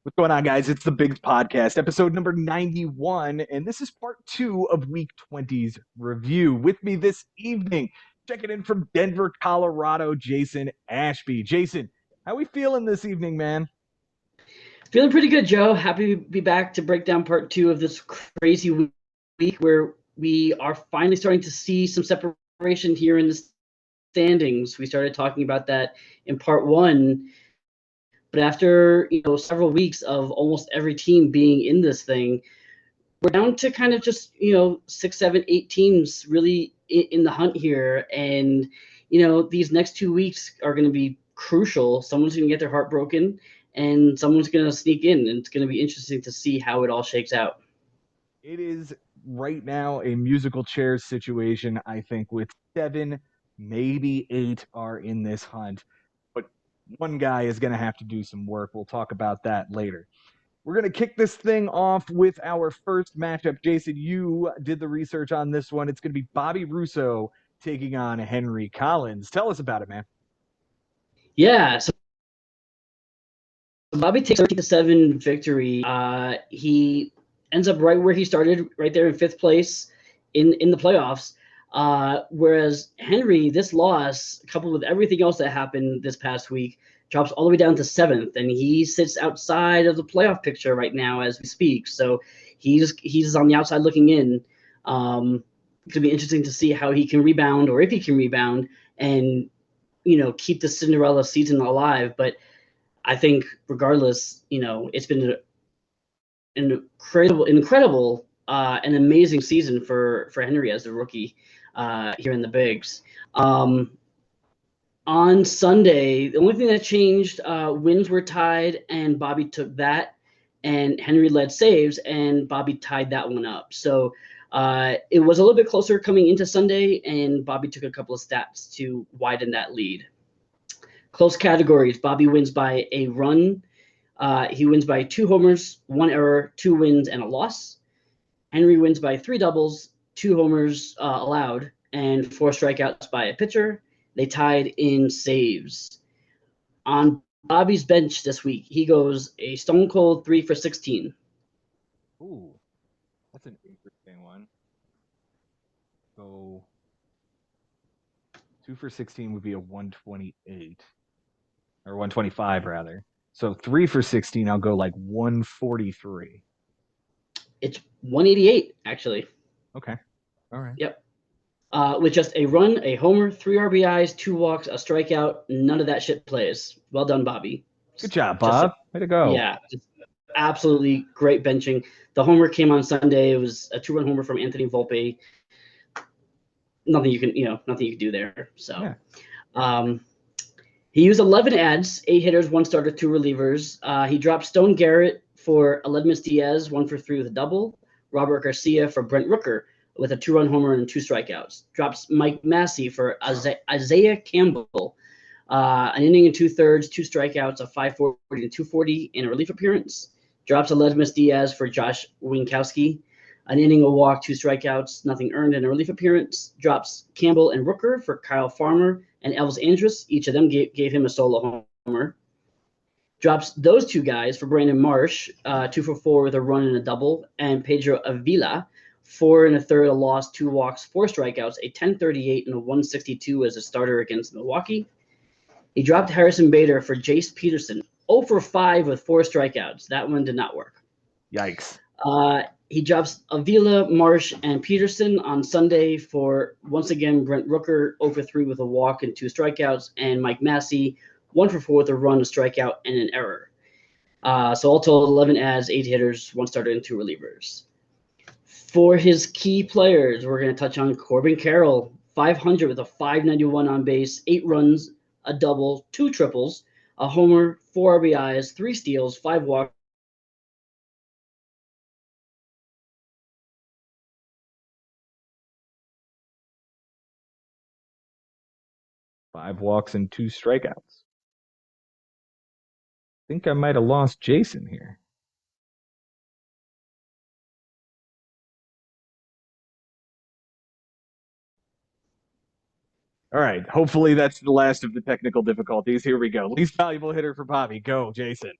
What's going on, guys? It's the Bigs Podcast, episode number 91, and this is part two of week 20's review. With me this evening, checking in from Denver, Colorado, Jason Ashby. Jason, how we feeling this evening, man? Feeling pretty good, Joe. Happy to be back to break down part two of this crazy week where we are finally starting to see some separation here in the standings. We started talking about that in part one, but after several weeks of almost every team being in this thing, we're down to kind of just six, seven, eight teams really in the hunt here, and these next 2 weeks are going to be crucial. Someone's going to get their heart broken, and someone's going to sneak in, and it's going to be interesting to see how it all shakes out. It is right now a musical chairs situation, I think, with seven, maybe eight are in this hunt, but one guy is going to have to do some work. We'll talk about that later. We're going to kick this thing off with our first matchup. Jason, you did the research on this one. It's going to be Bobby Russo taking on Henry Collins. Tell us about it, man. Yeah, so Bobby takes 13-7 victory. He ends up right where he started, right there in fifth place in the playoffs. Whereas Henry, this loss, coupled with everything else that happened this past week, drops all the way down to seventh, and he sits outside of the playoff picture right now as we speak. So he's on the outside looking in. It's gonna be interesting to see how he can rebound, or if he can rebound, and keep the Cinderella season alive. But I think regardless, it's been an incredible, and amazing season for Henry as a rookie here in the bigs. On Sunday, the only thing that changed, wins were tied, and Bobby took that, and Henry led saves, and Bobby tied that one up. So it was a little bit closer coming into Sunday, and Bobby took a couple of stats to widen that lead. Close categories: Bobby wins by a run. He wins by 2 homers, 1 error, 2 wins, and a loss. Henry wins by 3 doubles, 2 homers allowed, and 4 strikeouts by a pitcher. They tied in saves. On Bobby's bench this week, he goes a stone cold 3 for 16. Ooh, that's an interesting one. So 2 for 16 would be a 128 or 125 rather. So 3 for 16, I'll go like 143. It's 188, actually. Okay. All right. Yep. With just a run, a homer, 3 RBIs, 2 walks, a strikeout. None of that shit plays. Well done, Bobby. Good job, Just Bob. Way to go. yeah, just absolutely great benching. The homer came on Sunday. It was a 2-run homer from Anthony Volpe. Nothing you can do there. So Yeah. um, he used 11 ads, 8 hitters, 1 starter, 2 relievers. He dropped Stone Garrett for Aledmus Diaz, 1 for 3 with a double. Robert Garcia for Brent Rooker with a 2-run homer and 2 strikeouts. Drops Mike Massey for Isaiah Campbell, an inning and 2/3, 2 strikeouts, a 540 and 240 in a relief appearance. Drops Aledmus Diaz for Josh Winkowski, an inning, a walk, 2 strikeouts, nothing earned in a relief appearance. Drops Campbell and Rooker for Kyle Farmer and Elvis Andrus. Each of them gave him a solo homer. Drops those 2 guys for Brandon Marsh, 2 for 4 with a run and a double, and Pedro Avila, 4 1/3, a loss, 2 walks, 4 strikeouts, a 1038 and a 162 as a starter against Milwaukee. He dropped Harrison Bader for Jace Peterson, 0 for 5 with 4 strikeouts. That one did not work. Yikes. He drops Avila, Marsh, and Peterson on Sunday for, once again, Brent Rooker, 0 for 3 with a walk and 2 strikeouts, and Mike Massey, 1 for 4 with a run, a strikeout, and an error. So all told, 11 ads, 8 hitters, 1 starter, and 2 relievers. For his key players, we're going to touch on Corbin Carroll, 500 with a 591 on base, 8 runs, a double, 2 triples, a homer, 4 RBIs, 3 steals, 5 walks. 5 walks and 2 strikeouts. Think I might have lost Jason here. All right. Hopefully that's the last of the technical difficulties. Here we go. Least valuable hitter for Bobby. Go, Jason.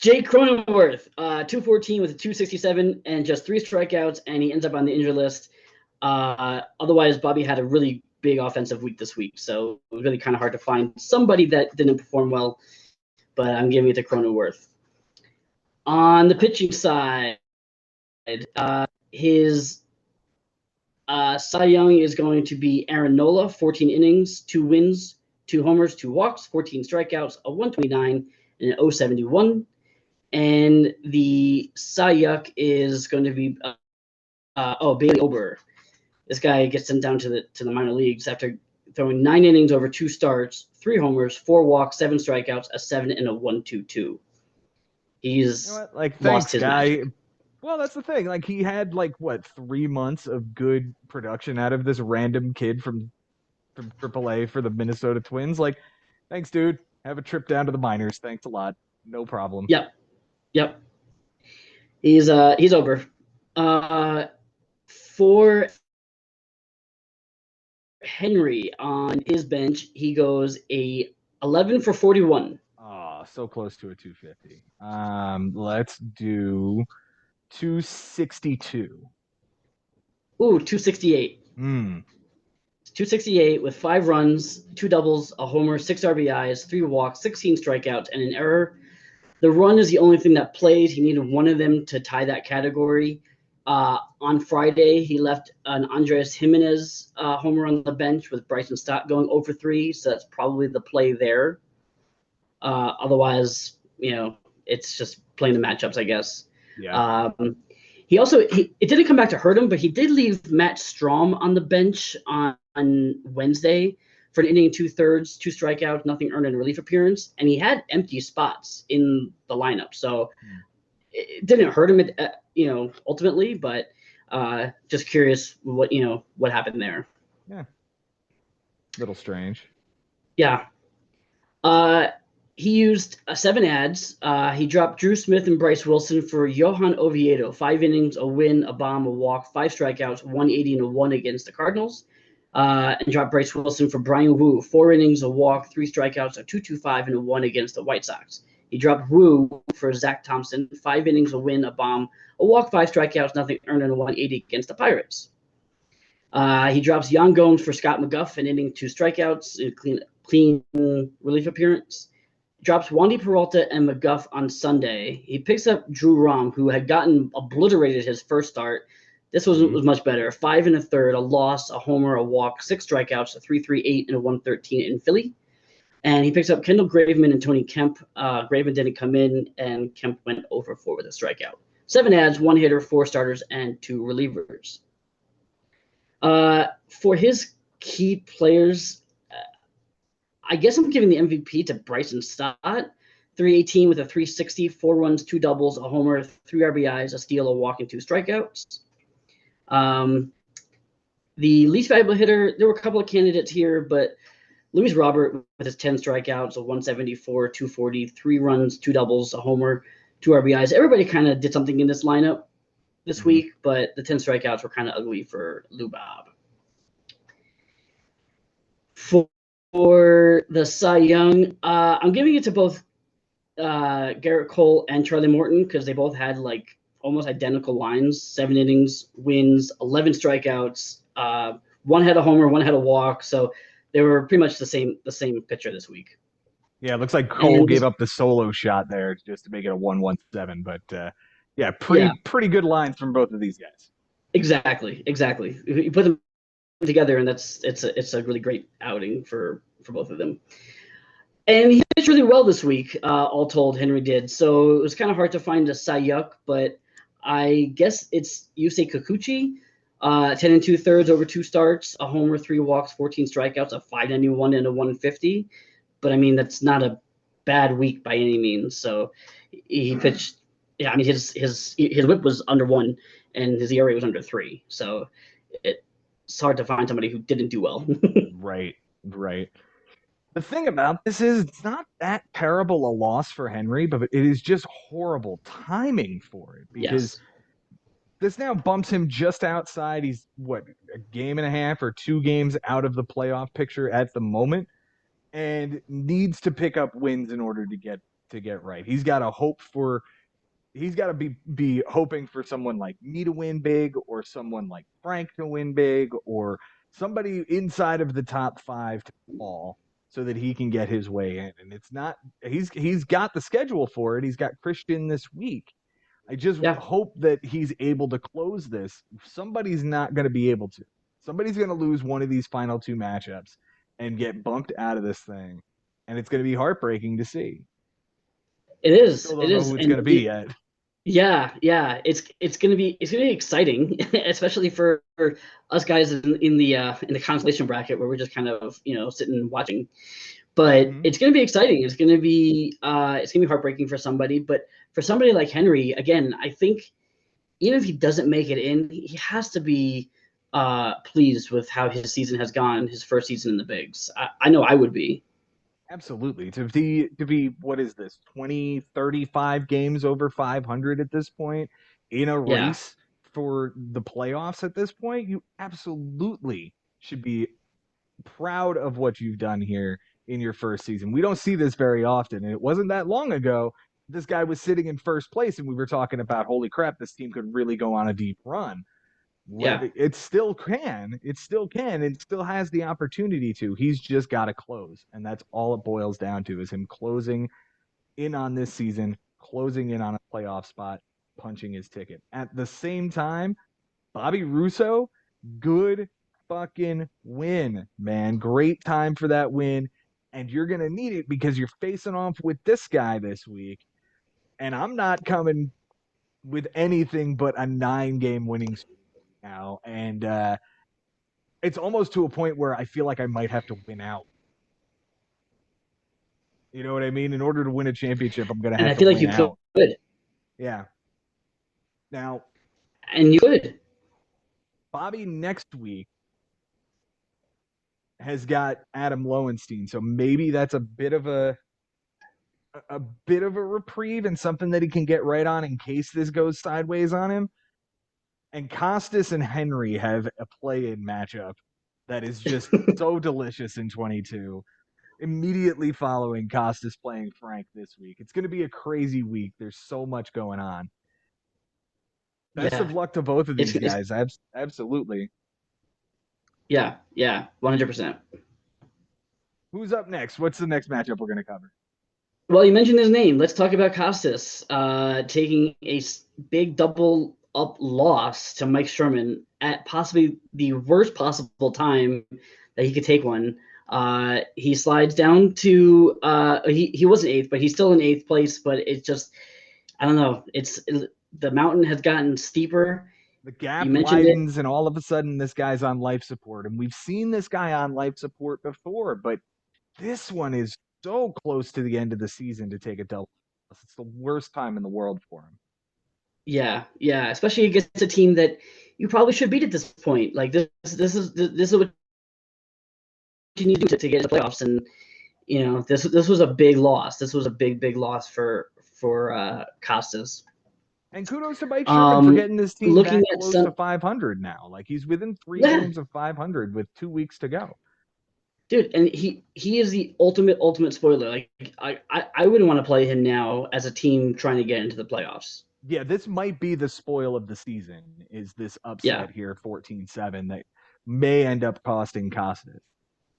Jake Cronenworth, 214 with a 267 and just 3 strikeouts, and he ends up on the injury list. Otherwise, Bobby had a really big offensive week this week, so it was really kind of hard to find somebody that didn't perform well, but I'm giving it to Cronenworth. On the pitching side, his Cy Young is going to be Aaron Nola, 14 innings, 2 wins, 2 homers, 2 walks, 14 strikeouts, a 129, and an 071. And the Cy Young is going to be Bailey Ober. This guy gets them down to the minor leagues after throwing 9 innings over 2 starts, 3 homers, 4 walks, 7 strikeouts, a 7 and a 122. He's Like, lost thanks, his guy. magic. Well, that's the thing. Like, he had like what 3 months of good production out of this random kid from AAA for the Minnesota Twins. Like, thanks, dude. Have a trip down to the minors. Thanks a lot. No problem. Yep. He's over. For Henry on his bench, he goes a 11 for 41. Oh, so close to a 250. Let's do 262. Ooh, 268. Hmm. 268 with 5 runs, 2 doubles, a homer, 6 RBIs, 3 walks, 16 strikeouts, and an error. The run is the only thing that played. He needed one of them to tie that category. On Friday, he left an Andres Jimenez homer on the bench with Bryson Stott going over 3, so that's probably the play there. Otherwise, it's just playing the matchups, I guess. Yeah. It didn't come back to hurt him, but he did leave Matt Strom on the bench on Wednesday for an inning, 2/3, 2 strikeouts, nothing earned in a relief appearance, and he had empty spots in the lineup. So it didn't hurt him, ultimately, but just curious what happened there. Yeah. Little strange. Yeah. He used 7 ads. He dropped Drew Smith and Bryce Wilson for Johan Oviedo. 5 innings, a win, a bomb, a walk, 5 strikeouts, 180 and a 1 against the Cardinals. And dropped Bryce Wilson for Brian Wu. 4 innings, a walk, 3 strikeouts, a 2.25 and a 1 against the White Sox. He dropped Wu for Zach Thompson. 5 innings, a win, a bomb, a walk, 5 strikeouts, nothing earned, and a 180 against the Pirates. He drops Jan Gomes for Scott McGuff, an inning, 2 strikeouts, a clean relief appearance. Drops Wandy Peralta and McGuff on Sunday. He picks up Drew Rom, who had gotten obliterated his first start. This was much better. 5 1/3, a loss, a homer, a walk, 6 strikeouts, a 3.38 and a 113 in Philly. And he picks up Kendall Graveman and Tony Kemp. Graveman didn't come in, and Kemp went over 4 with a strikeout. 7 ads, 1 hitter, 4 starters, and 2 relievers. For his key players, I guess I'm giving the MVP to Bryson Stott. 318 with a 360, 4 runs, 2 doubles, a homer, 3 RBIs, a steal, a walk, and 2 strikeouts. The least valuable hitter, there were a couple of candidates here, but Luis Robert with his 10 strikeouts, a 174, 240, 3 runs, 2 doubles, a homer, 2 RBIs. Everybody kind of did something in this lineup this week, but the 10 strikeouts were kind of ugly for Lou Bob. For the Cy Young, I'm giving it to both Garrett Cole and Charlie Morton because they both had like almost identical lines: 7 innings, wins, 11 strikeouts. One had a homer, one had a walk, so they were pretty much the same pitcher this week. Yeah, it looks like Cole gave up the solo shot there just to make it a 1-1-7, but yeah, pretty good lines from both of these guys. Exactly. You put them together, and it's a really great outing for both of them. And he pitched really well this week, all told, Henry did. So it was kind of hard to find a Cy Young, but I guess it's Yusei Kikuchi, 10 2/3 over 2 starts, a homer, 3 walks, 14 strikeouts, a 591 and a 150. But I mean, that's not a bad week by any means. So he pitched. Yeah, I mean, his whip was under 1, and his ERA was under 3. So it's hard to find somebody who didn't do well. Right. The thing about this is it's not that terrible a loss for Henry, but it is just horrible timing for it because this now bumps him just outside. He's a game and a half or 2 games out of the playoff picture at the moment and needs to pick up wins in order to get to get right. He's got to hope for he's got to be hoping for someone like me to win big, or someone like Frank to win big, or somebody inside of the top 5 to fall, so that he can get his way in. And it's not he's got the schedule for it. He's got Christian this week. I just Yeah. hope that he's able to close this. Somebody's not going to be able to. Somebody's going to lose one of these final 2 matchups and get bumped out of this thing. And it's going to be heartbreaking to see. It I is. still It don't know is. who it's And going to be yet. yeah. It's gonna be exciting, especially for us guys in the consolation bracket where we're just kind of sitting and watching. But Mm-hmm. it's gonna be exciting. It's gonna be heartbreaking for somebody, but for somebody like Henry, again, I think even if he doesn't make it in, he has to be pleased with how his season has gone, his first season in the bigs. I know I would be. Absolutely. To be what is this? 20, 35 games over 500 at this point in a Yeah, race for the playoffs at this point, you absolutely should be proud of what you've done here in your first season. We don't see this very often, and it wasn't that long ago this guy was sitting in first place and we were talking about, holy crap, this team could really go on a deep run. yeah, It still can. It still can. It still has the opportunity to. He's just got to close. And that's all it boils down to, is him closing in on this season, closing in on a playoff spot, punching his ticket. At the same time, Bobby Russo, good fucking win, man. Great time for that win. And you're going to need it because you're facing off with this guy this week. And I'm not coming with anything but a 9-game winning streak now. And it's almost to a point where I feel like I might have to win out. You know what I mean? In order to win a championship, I'm going to and have I to feel like win you out. could, Yeah. Now, and you could. Bobby next week has got Adam Lowenstein, so maybe that's a bit of a reprieve and something that he can get right on in case this goes sideways on him. And Kostas and Henry have a play-in matchup that is just so delicious in 22. Immediately following Kostas playing Frank this week. It's going to be a crazy week. There's so much going on. Best Yeah, of luck to both of these it's guys. Absolutely. yeah, 100%. Who's up next? What's the next matchup we're going to cover? Well, you mentioned his name. Let's talk about Kostas taking a big double up loss to Mike Sherman at possibly the worst possible time that he could take one. He slides down to he wasn't eighth, but he's still in eighth place. But it's just I don't know. The mountain has gotten steeper. The You gap mentioned it. widens, and all of a sudden, this guy's on life support. And we've seen this guy on life support before, but this one is so close to the end of the season to take a double. It's the worst time in the world for him. Yeah. Especially against a team that you probably should beat at this point. Like this is what you need to get to the playoffs, and this was a big loss. This was a big loss for Kostas. And kudos to Mike Sherman for getting this team Looking back at close to 500 now. Like, he's within 3 yeah, games of 500 with 2 weeks to go. dude, and he is the ultimate spoiler. Like I wouldn't want to play him now as a team trying to get into the playoffs. Yeah, this might be the spoil of the season, is this Yeah, upset here, 14-7, that may end up costing Kostas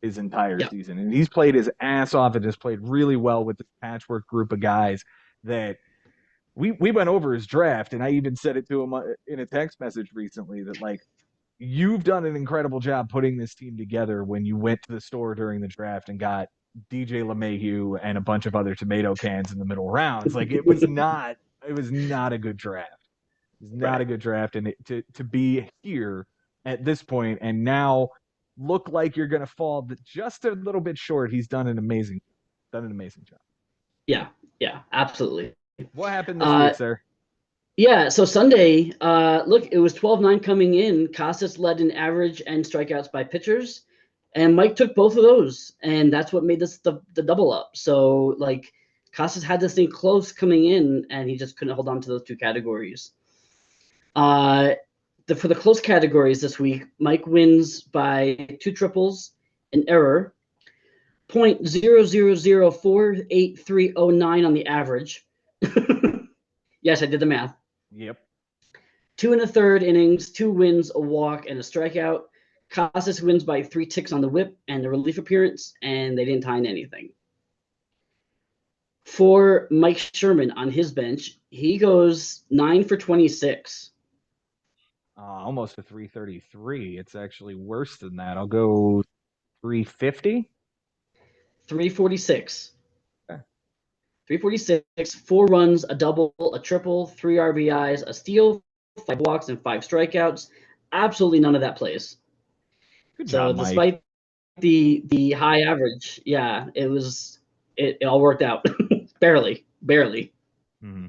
his entire yeah, season. And he's played his ass off and has played really well with the patchwork group of guys that we went over his draft. And I even said it to him in a text message recently that, like, you've done an incredible job putting this team together when you went to the store during the draft and got DJ LeMahieu and a bunch of other tomato cans in the middle rounds. Like, it was not a good draft. It was not right. a good draft. And to be here at this point and now look like you're going to fall just a little bit short, he's done an amazing job. Yeah, absolutely. What happened this Uh, week, sir? Yeah, so Sunday, look, it was 12-9 coming in. Costas led in average and strikeouts by pitchers, and Mike took both of those, and that's what made this the double up. So, like, Costas had this thing close coming in, and he just couldn't hold on to those two categories. For the close categories this week, Mike wins by 2 triples, an error. .0004839 on the average. Yes, I did the math. Yep. 2 and a third innings, 2 wins, a walk, and a strikeout. Kostas wins by 3 ticks on the whip and the relief appearance, and they didn't tie in anything. For Mike Sherman on his bench, he goes 9 for 26. Almost a 333. It's actually worse than that. I'll go 350. 346. Okay. 346, 4 runs, a double, a triple, 3 RBIs, a steal, 5 walks, and 5 strikeouts. Absolutely none of that plays. Good So job, Mike. despite the high average, yeah, it all worked out. barely. Mm-hmm.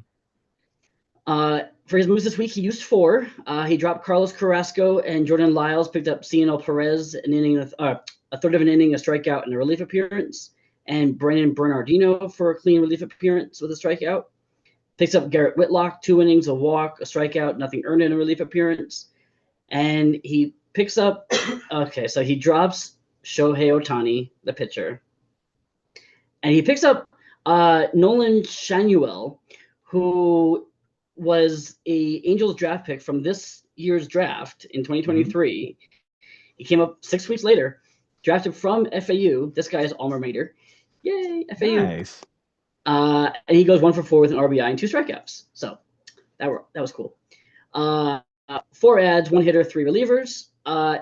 For his moves this week, he used 4. He dropped Carlos Carrasco and Jordan Lyles, picked up Cianel Perez, an inning, a third of an inning, a strikeout, and a relief appearance, and Brandon Bernardino for a clean relief appearance with a strikeout. Picks up Garrett Whitlock, 2 innings, a walk, a strikeout, nothing earned in a relief appearance. And he picks up, okay, so he drops Shohei Ohtani, the pitcher. And he picks up Nolan Shanuel, who was a Angels draft pick from this year's draft in 2023. Mm-hmm. He came up 6 weeks later, drafted from FAU. This guy's alma mater. Yay, FAU. Nice. And he goes 1 for 4 with an RBI and 2 strikeouts. So that was cool. 4 ads, 1 hitter, 3 relievers.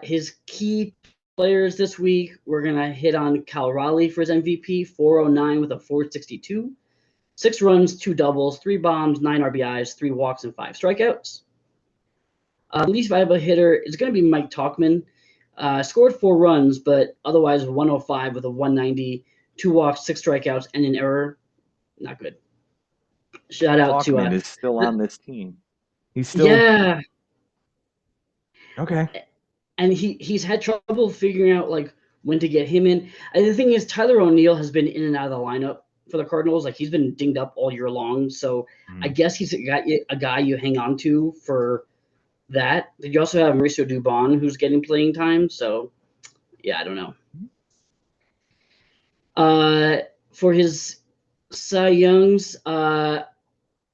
His key players this week, we're going to hit on Cal Raleigh for his MVP, 409 with a 462. 6 runs, 2 doubles, 3 bombs, 9 RBIs, 3 walks, and 5 strikeouts. The least valuable hitter is going to be Mike Tauchman. Scored 4 runs, but otherwise 105 with a 190, 2 walks, 6 strikeouts, and an error. Not good. Shout out Tauchman to is still on this team. He's still okay. And he's had trouble figuring out like when to get him in. And the thing is, Tyler O'Neill has been in and out of the lineup for the Cardinals. Like he's been dinged up all year long. So I guess he's a guy you hang on to for that. Did you also have Mauricio Dubon who's getting playing time? So yeah, I don't know. For his Cy Youngs, Clark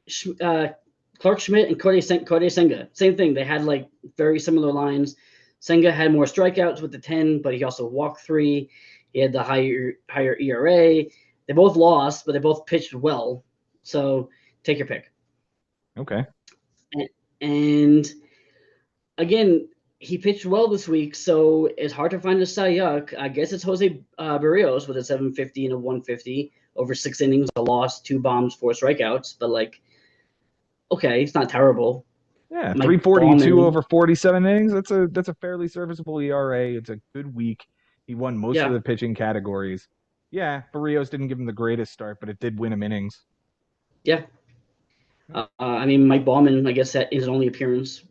Schmidt and Cody Senga, same thing. They had like very similar lines. Senga had more strikeouts with the 10, but he also walked 3. He had the higher ERA. They both lost, but they both pitched well. So take your pick. Okay. And again, he pitched well this week, so it's hard to find a Cy Young. I guess it's Jose Barrios with a 750 and a 150 over 6 innings, a loss, 2 bombs, 4 strikeouts. But like, okay, it's not terrible. Yeah, 342 over 47 innings. That's a fairly serviceable ERA. It's a good week. He won most of the pitching categories. Yeah, Barrios didn't give him the greatest start, but it did win him innings. Yeah. I mean, Mike Baumann, I guess that his only appearance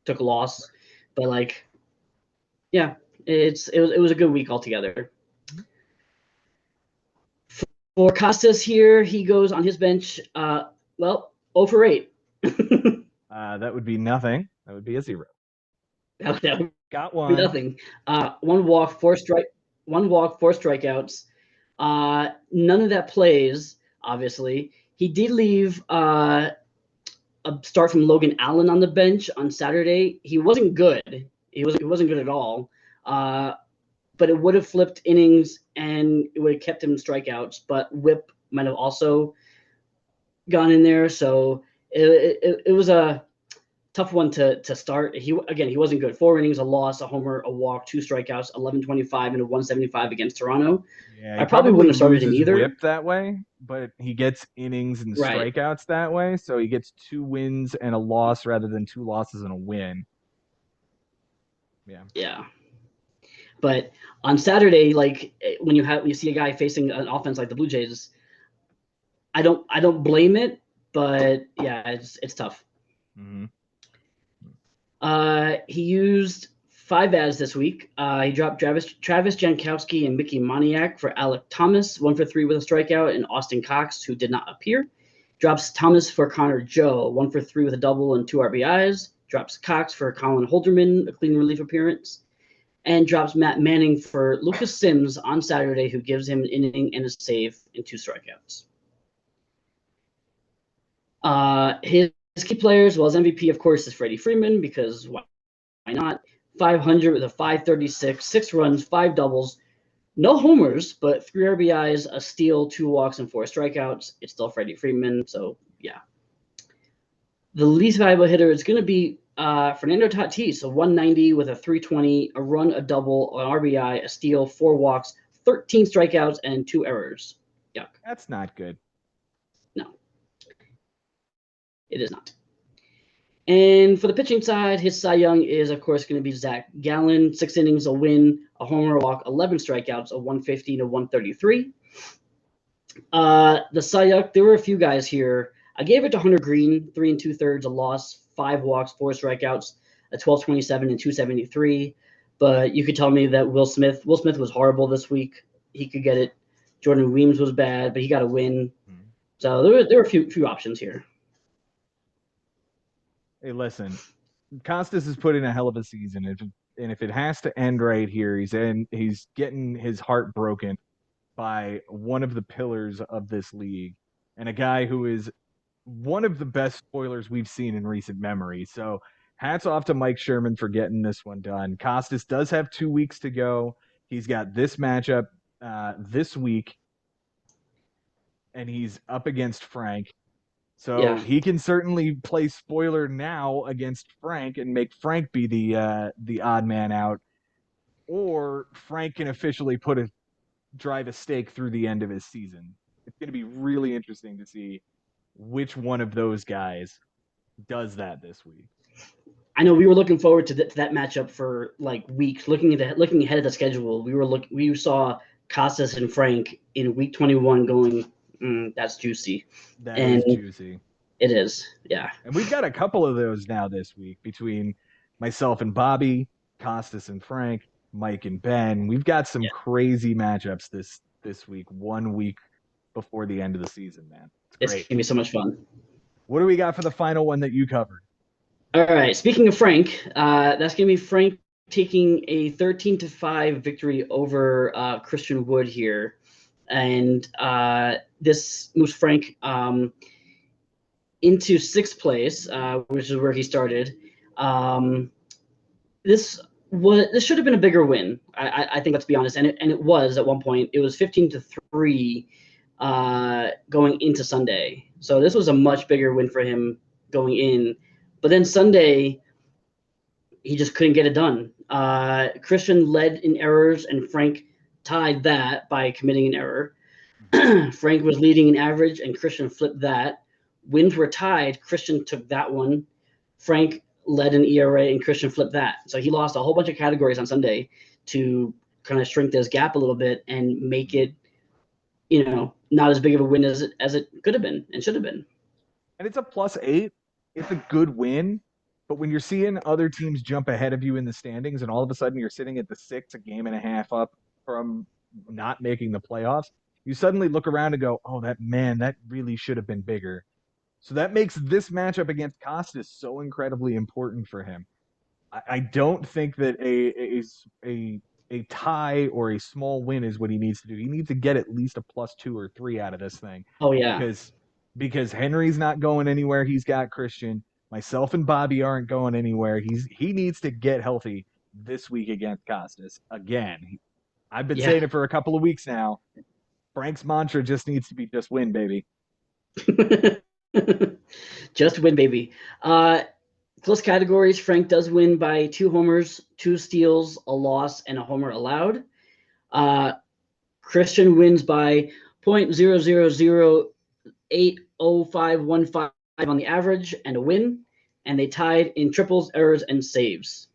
took a loss, but like, yeah, it was a good week altogether. For Kostas here, he goes on his bench. 0 for 8. That would be nothing. That would be a 0. That Got one. Nothing. 1 walk, 4 strikeouts. None of that plays, obviously. He did leave a start from Logan Allen on the bench on Saturday. He wasn't good. He wasn't good at all. But it would have flipped innings and it would have kept him in strikeouts. But whip might have also gone in there. So it was a tough one to start. He wasn't good. 4 innings, a loss, a homer, a walk, 2 strikeouts, 11.25 and a 175 against Toronto. Yeah, I probably wouldn't have started him either. Whip that way, but he gets innings and strikeouts that way, so he gets 2 wins and a loss rather than 2 losses and a win. Yeah. But on Saturday, like when you see a guy facing an offense like the Blue Jays, I don't blame it, but yeah, it's tough. Mm-hmm. He used 5 ads this week. He dropped Travis Jankowski and Mickey Moniak for Alec Thomas, 1 for 3 with a strikeout, and Austin Cox, who did not appear. Drops Thomas for Connor Joe, 1 for 3 with a double and 2 RBIs. Drops Cox for Colin Holderman, a clean relief appearance. and drops Matt Manning for Lucas Sims on Saturday, who gives him an inning and a save and 2 strikeouts. His key players, well, his MVP, of course, is Freddie Freeman, because why not? 500 with a 536, 6 runs, 5 doubles, no homers, but 3 RBIs, a steal, 2 walks, and 4 strikeouts. It's still Freddie Freeman, so yeah. The least valuable hitter is going to be Fernando Tatis, a 190 with a 320, a run, a double, an RBI, a steal, 4 walks, 13 strikeouts, and 2 errors. Yuck. That's not good. No, it is not. And for the pitching side, his Cy Young is, of course, going to be Zach Gallen. 6 innings, a win, a homer, a walk, 11 strikeouts, a 150 to 133. The Cy Young, there were a few guys here. I gave it to Hunter Green, 3 2/3, a loss, 5 walks, 4 strikeouts, a 12.27 and 2.73. But you could tell me that Will Smith was horrible this week. He could get it. Jordan Weems was bad, but he got a win. So there were a few options here. Hey, listen, Kostas has put in a hell of a season, and if it has to end right here, he's getting his heart broken by one of the pillars of this league, and a guy who is one of the best spoilers we've seen in recent memory. So hats off to Mike Sherman for getting this one done. Kostas does have 2 weeks to go. He's got this matchup this week, and he's up against Frank. So Yeah. he can certainly play spoiler now against Frank and make Frank be the odd man out, or Frank can officially drive a stake through the end of his season. It's going to be really interesting to see which one of those guys does that this week. I know we were looking forward to that matchup for like weeks. Looking ahead at the schedule, we saw Kostas and Frank in week 21 going. That's juicy. That is juicy. It is, yeah. And we've got a couple of those now this week between myself and Bobby, Kostas and Frank, Mike and Ben. We've got some crazy matchups this week, 1 week before the end of the season, man. It's gonna be so much fun. What do we got for the final one that you covered? All right. Speaking of Frank, that's gonna be Frank taking a 13-5 victory over Christian Wood here, and this moves Frank into 6th place, which is where he started. This should have been a bigger win. I think, let's be honest, and it was at one point. It was 15-3 going into Sunday, so this was a much bigger win for him going in. But then Sunday, he just couldn't get it done. Christian led in errors, and Frank tied that by committing an error. Frank was leading in average, and Christian flipped that. Wins were tied. Christian took that one. Frank led in ERA, and Christian flipped that. So he lost a whole bunch of categories on Sunday to kind of shrink this gap a little bit and make it, not as big of a win as it could have been and should have been. And it's a +8. It's a good win. But when you're seeing other teams jump ahead of you in the standings and all of a sudden you're sitting at the 6, a game and a half up from not making the playoffs, you suddenly look around and go, oh, that really should have been bigger. So that makes this matchup against Kostas so incredibly important for him. I don't think that a tie or a small win is what he needs to do. He needs to get at least a +2 or 3 out of this thing. Oh, yeah. Because Henry's not going anywhere. He's got Christian. Myself and Bobby aren't going anywhere. He needs to get healthy this week against Kostas. Again, I've been saying it for a couple of weeks now. Frank's mantra just needs to be just win, baby. Just win, baby. Close categories, Frank does win by 2 homers, 2 steals, a loss, and a homer allowed. Christian wins by 0.000800515 on the average and a win, and they tied in triples, errors, and saves.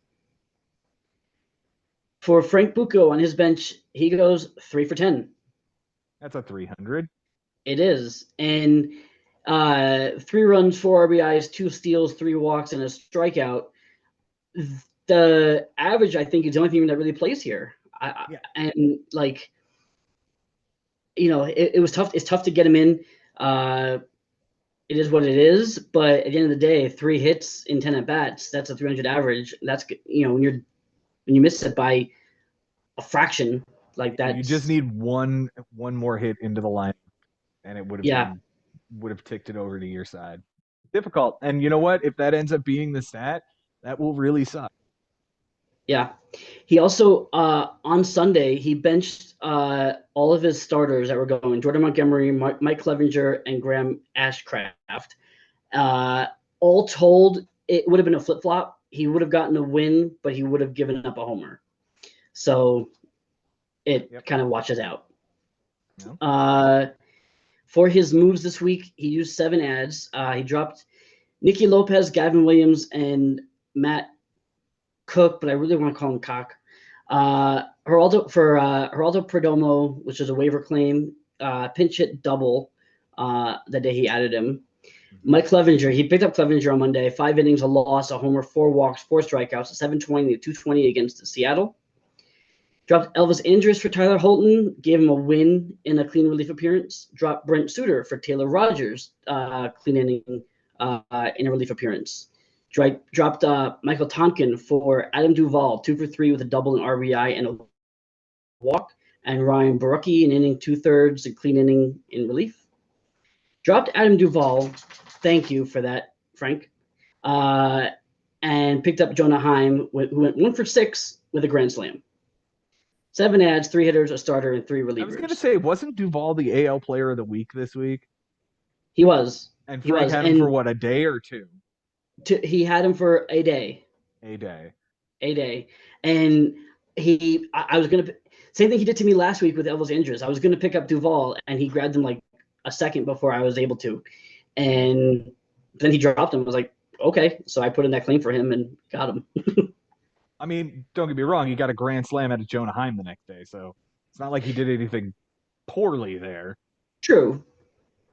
For Frank Bucco on his bench, he goes 3 for 10. That's a 300. It is. And 3 runs, 4 RBIs, 2 steals, 3 walks, and a strikeout. The average, I think, is the only thing that really plays here. And it was tough. It's tough to get him in. It is what it is. But at the end of the day, 3 hits in 10 at bats, that's a 300 average. That's, when you're when you miss it by a fraction, like You just that's need one more hit into the line, and it yeah. would have ticked it over to your side. Difficult. And you know what? If that ends up being the stat, that will really suck. Yeah. He also on Sunday he benched all of his starters that were going: Jordan Montgomery, Mike Clevenger, and Graham Ashcraft. Uh, all told, it would have been a flip flop. He would have gotten a win, but he would have given up a homer. So it kind of washes out. Yep. For his moves this week, he used 7 ads. He dropped Nicky Lopez, Gavin Williams, and Matt Cook, but I really want to call him Cock. Geraldo Perdomo, which is a waiver claim, pinch hit double the day he added him. Mike Clevenger, he picked up Clevenger on Monday. 5 innings, a loss, a homer, 4 walks, 4 strikeouts, a 720 to 220 against Seattle. Dropped Elvis Andrus for Tyler Holton, gave him a win in a clean relief appearance. Dropped Brent Suter for Taylor Rogers, clean inning in a relief appearance. Dropped Michael Tonkin for Adam Duvall, 2 for 3 with a double, an RBI, and a walk. And Ryan Barucki, an inning, 2/3, a clean inning in relief. Dropped Adam Duvall. Thank you for that, Frank. And picked up Jonah Heim, who went 1 for 6 with a grand slam. 7 ads, 3 hitters, a starter, and 3 relievers. I was going to say, wasn't Duvall the AL Player of the Week this week? He was. And Frank had him for what, a day or two? He had him for a day. A day. And I was going to, same thing he did to me last week with Elvis Andrus. I was going to pick up Duvall, and he grabbed him like a second before I was able to. And then he dropped him. I was like, okay. So I put in that claim for him and got him. I mean, don't get me wrong. He got a grand slam out of Jonah Heim the next day. So it's not like he did anything poorly there. True.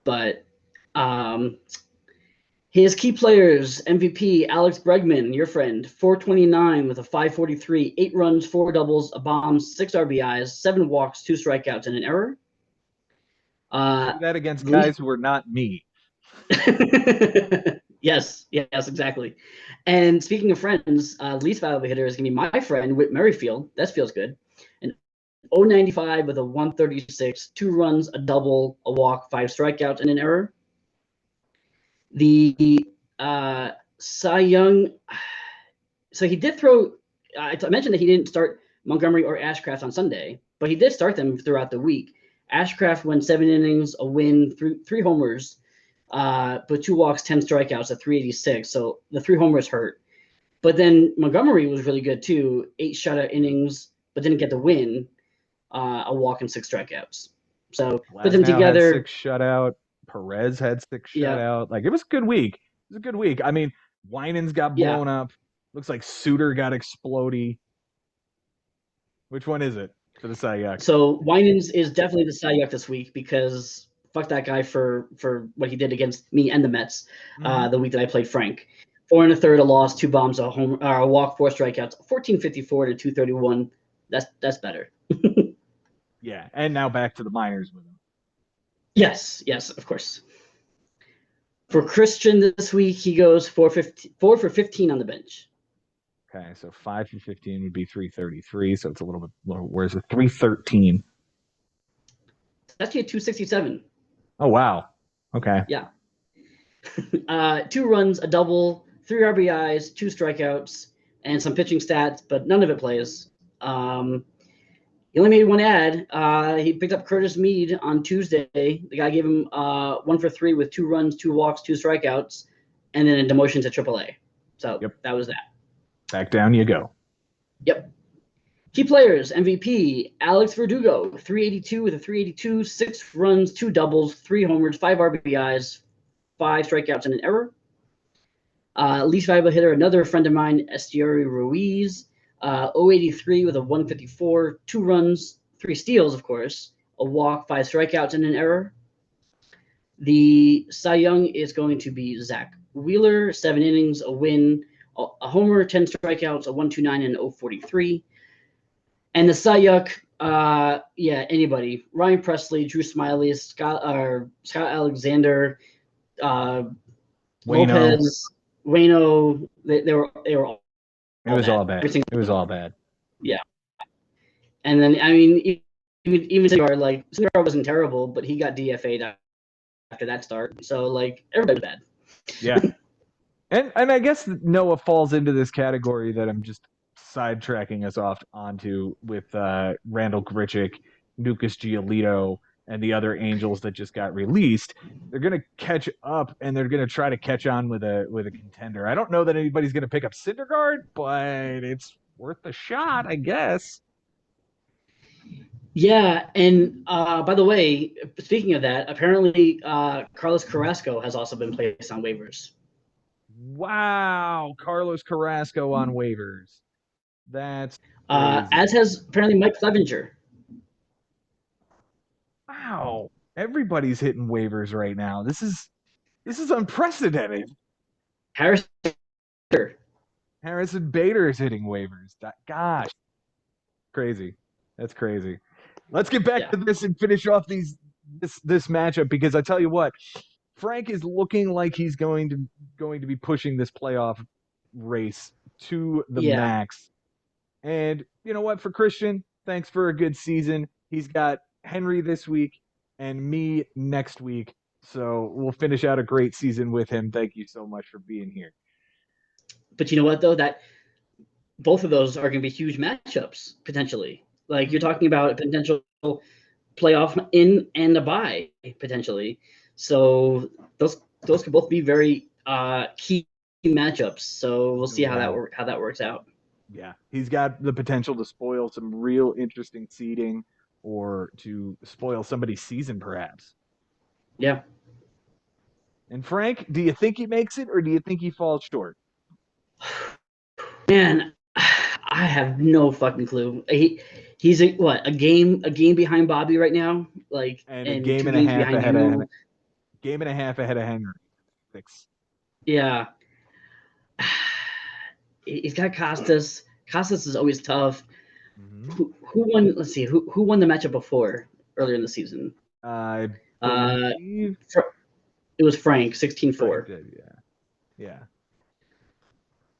But his key players, MVP, Alex Bregman, your friend, 429 with a 543, 8 runs, 4 doubles, a bomb, 6 RBIs, 7 walks, 2 strikeouts, and an error. Do that against guys who are not me. Yes, exactly. And speaking of friends, least valuable hitter is going to be my friend, Whit Merrifield. That feels good. An 095 with a 136, 2 runs, a double, a walk, 5 strikeouts, and an error. The Cy Young, so he did throw, I mentioned that he didn't start Montgomery or Ashcraft on Sunday, but he did start them throughout the week. Ashcraft went 7 innings, a win, 3 homers, but 2 walks, 10 strikeouts at 386. So the 3 homers hurt. But then Montgomery was really good too. 8 shutout innings, but didn't get the win. A walk and 6 strikeouts. So put them together. Had 6 shutout. Perez had 6 shutout. Like, it was a good week. It was a good week. I mean, Winans got blown up. Looks like Suter got explodey. Which one is it for the Cy Young? So Winans is definitely the Cy Young this week because fuck that guy for what he did against me and the Mets the week that I played Frank. 4 1/3, a loss, 2 bombs, a walk, 4 strikeouts, 1454 to 231. That's better. Yeah, and now back to the minors with him. Yes, of course. For Christian this week, he goes 4 for 15 on the bench. Okay, so 5 for 15 would be 333, so it's a little bit lower. Where's it? 313. That's actually a 267. Oh, wow. Okay. Yeah. 2 runs, a double, 3 RBIs, 2 strikeouts, and some pitching stats, but none of it plays. He only made 1 ad. He picked up Curtis Mead on Tuesday. The guy gave him 1 for 3 with 2 runs, 2 walks, 2 strikeouts, and then a demotion to AAA. So that was that. Back down you go. Yep. Key players, MVP, Alex Verdugo, 382 with a 382, 6 runs, 2 doubles, 3 homers, 5 RBIs, 5 strikeouts, and an error. Least valuable hitter, another friend of mine, Estieri Ruiz, 083 with a 154, 2 runs, 3 steals, of course, a walk, 5 strikeouts, and an error. The Cy Young is going to be Zach Wheeler, 7 innings, a win, a homer, 10 strikeouts, a 129, and 043. And the Cy Young, anybody. Ryan Presley, Drew Smiley, Scott Alexander, Lopez, Waino. They were all It was bad. all bad. It was all bad. Yeah. And then I mean, even Syndergaard wasn't terrible, but he got DFA'd after that start. So like everybody was bad. Yeah. And I guess Noah falls into this category that I'm just sidetracking us off onto with Randall Grichuk, Lucas Giolito, and the other Angels that just got released. They're gonna catch up and they're gonna try to catch on with a contender. I don't know that anybody's gonna pick up Syndergaard, but it's worth a shot, I guess. Yeah, and by the way, speaking of that, apparently Carlos Carrasco has also been placed on waivers. Wow, Carlos Carrasco on waivers. That's crazy. As has apparently Mike Clevinger. Wow, everybody's hitting waivers right now. This is unprecedented. Harris. Harrison Bader is hitting waivers. Gosh, crazy. That's crazy. Let's get back Yeah. to this and finish off this matchup because I tell you what, Frank is looking like he's going to be pushing this playoff race to the Yeah. max. And you know what, for Christian, thanks for a good season. He's got Henry this week and me next week. So we'll finish out a great season with him. Thank you so much for being here. But you know what though? That both of those are going to be huge matchups potentially. Like you're talking about a potential playoff in and a bye potentially. So those could both be very key matchups. So we'll see No doubt. how that works out. Yeah, he's got the potential to spoil some real interesting seeding or to spoil somebody's season, perhaps. Yeah. And Frank, do you think he makes it or do you think he falls short? Man, I have no fucking clue. He's a game behind Bobby right now, like, And a and game two and a games half behind ahead of you. game and a half ahead of Henry. Six. Yeah, he's got Kostas. Kostas is always tough. Mm-hmm. Who won? Let's see. Who won the matchup before earlier in the season? I Uh, believe it was Frank, Frank 16-4. did. Yeah, yeah.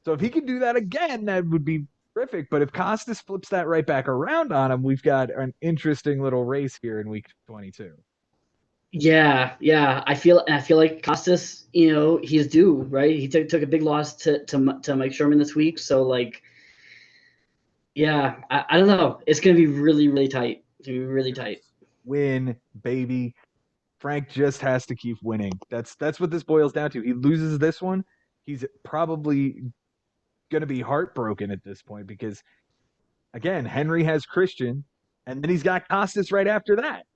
So if he can do that again, that would be terrific. But if Costas flips that right back around on him, we've got an interesting little race here in week 22. Yeah. I feel like Kostas, he's due, right? He took a big loss to Mike Sherman this week, so like, yeah, I don't know. It's gonna be really really tight. It's gonna be really tight. Win, baby. Frank just has to keep winning. That's what this boils down to. He loses this one, he's probably going to be heartbroken at this point because again, Henry has Christian, and then he's got Costas right after that.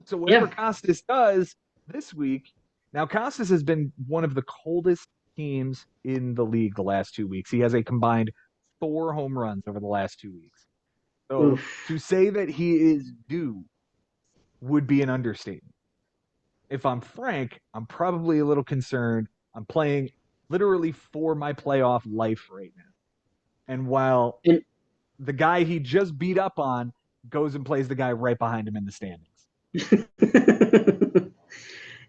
So whatever Yeah, Costas does this week, now Costas has been one of the coldest teams in the league the last 2 weeks. He has a combined 4 home runs over the last 2 weeks. So oof. to say that he is due would be an understatement. If I'm Frank, I'm probably a little concerned. I'm playing literally for my playoff life right now. And while And the guy he just beat up on goes and plays the guy right behind him in the standings.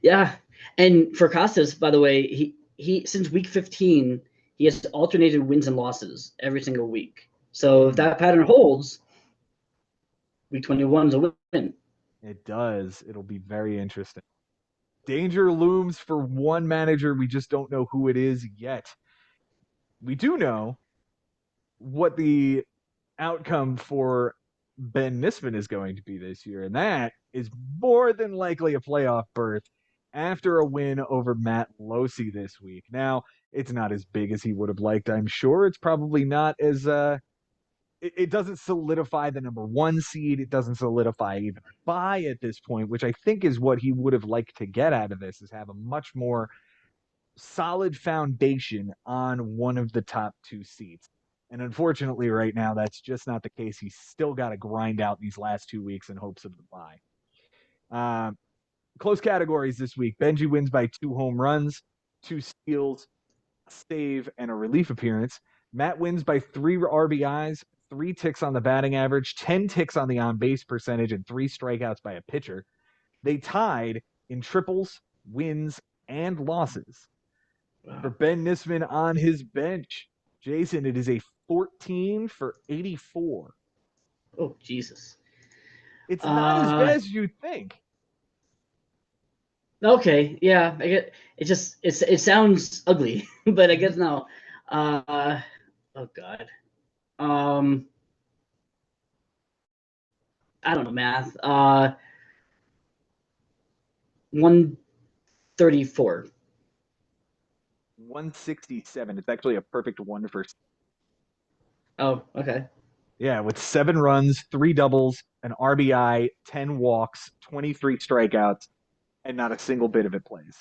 yeah, and for Costas, by the way, he since week 15 he has alternated wins and losses every single week. So if that pattern holds, week 21 is a win. It does. It'll be very interesting. Danger looms for one manager. We just don't know who it is yet. We do know what the outcome for Ben Nisman is going to be this year, and that is more than likely a playoff berth after a win over Matt Loosee this week. Now, it's not as big as he would have liked, I'm sure. It's probably not as it doesn't solidify the number one seed. It doesn't solidify even a bye at this point, which I think is what he would have liked to get out of this, is have a much more solid foundation on one of the top 2 seats. And unfortunately, right now, that's just not the case. He's still got to grind out these last 2 weeks in hopes of the bye. Uh, Close categories this week. Benji wins by 2 home runs, 2 steals, a save, and a relief appearance. Matt wins by 3 RBIs, 3 ticks on the batting average, 10 ticks on the on base percentage, and 3 strikeouts by a pitcher. They tied in triples, wins, and losses. For Wow. Ben Nisman on his bench, Jason, it is a 14 for 84. Oh, Jesus. It's not as bad Uh, as you think. okay, yeah, I get it sounds ugly, but I guess Mhm. no. Uh, oh God. Um, I don't know math. 134. 167. It's actually a perfect one for. Oh, okay. Yeah, with 7 runs, 3 doubles, an RBI, 10 walks, 23 strikeouts, and not a single bit of it plays.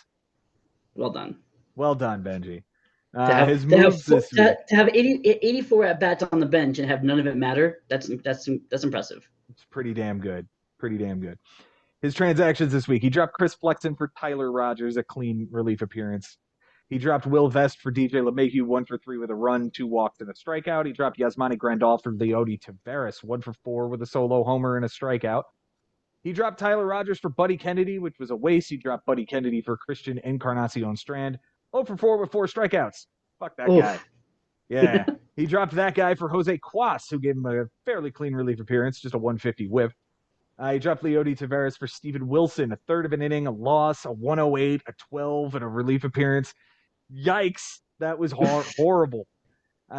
Well done. Well done, Benji. To have His moves this week. to have 84 at bats on the bench and have none of it matter. That's impressive. It's pretty damn good. Pretty damn good. His transactions this week. He dropped Chris Flexen for Tyler Rogers, a clean relief appearance. He dropped Will Vest for DJ LeMahieu, 1 for 3 with a run, 2 walks, and a strikeout. He dropped Yasmani Grandal for Leody Taveras, 1 for 4 with a solo homer and a strikeout. He dropped Tyler Rogers for Buddy Kennedy, which was a waste. He dropped Buddy Kennedy for Christian Encarnacion Strand, 0 for 4 with 4 strikeouts. Fuck that guy. Oof. Yeah. He dropped that guy for Jose Cuas, who gave him a fairly clean relief appearance, just a 150 whip. He dropped Leody Taveras for Steven Wilson, a third of an inning, a loss, a 108, a 12, and a relief appearance. Yikes. That was horrible.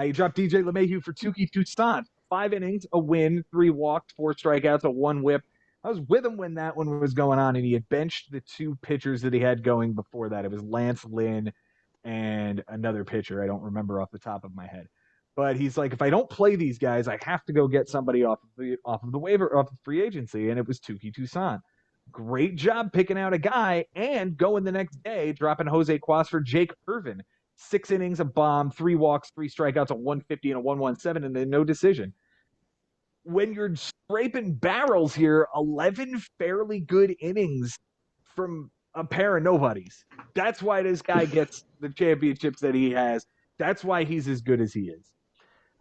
He dropped DJ LeMahieu for Tuki Toussaint. 5 innings, a win, 3 walks, 4 strikeouts, a 1 whip. I was with him when that one was going on, and he had benched the 2 pitchers that he had going before that. It was Lance Lynn and another pitcher. I don't remember off the top of my head. But he's like, if I don't play these guys, I have to go get somebody off of the waiver, off of free agency, and it was Tuki Toussaint. Great job picking out a guy and going the next day, dropping Jose Cuas for Jake Irvin. 6 innings, a bomb, 3 walks, 3 strikeouts, a 150 and a 117, and then no decision. When you're scraping barrels here, 11 fairly good innings from a pair of nobodies. That's why this guy gets the championships that he has. That's why he's as good as he is.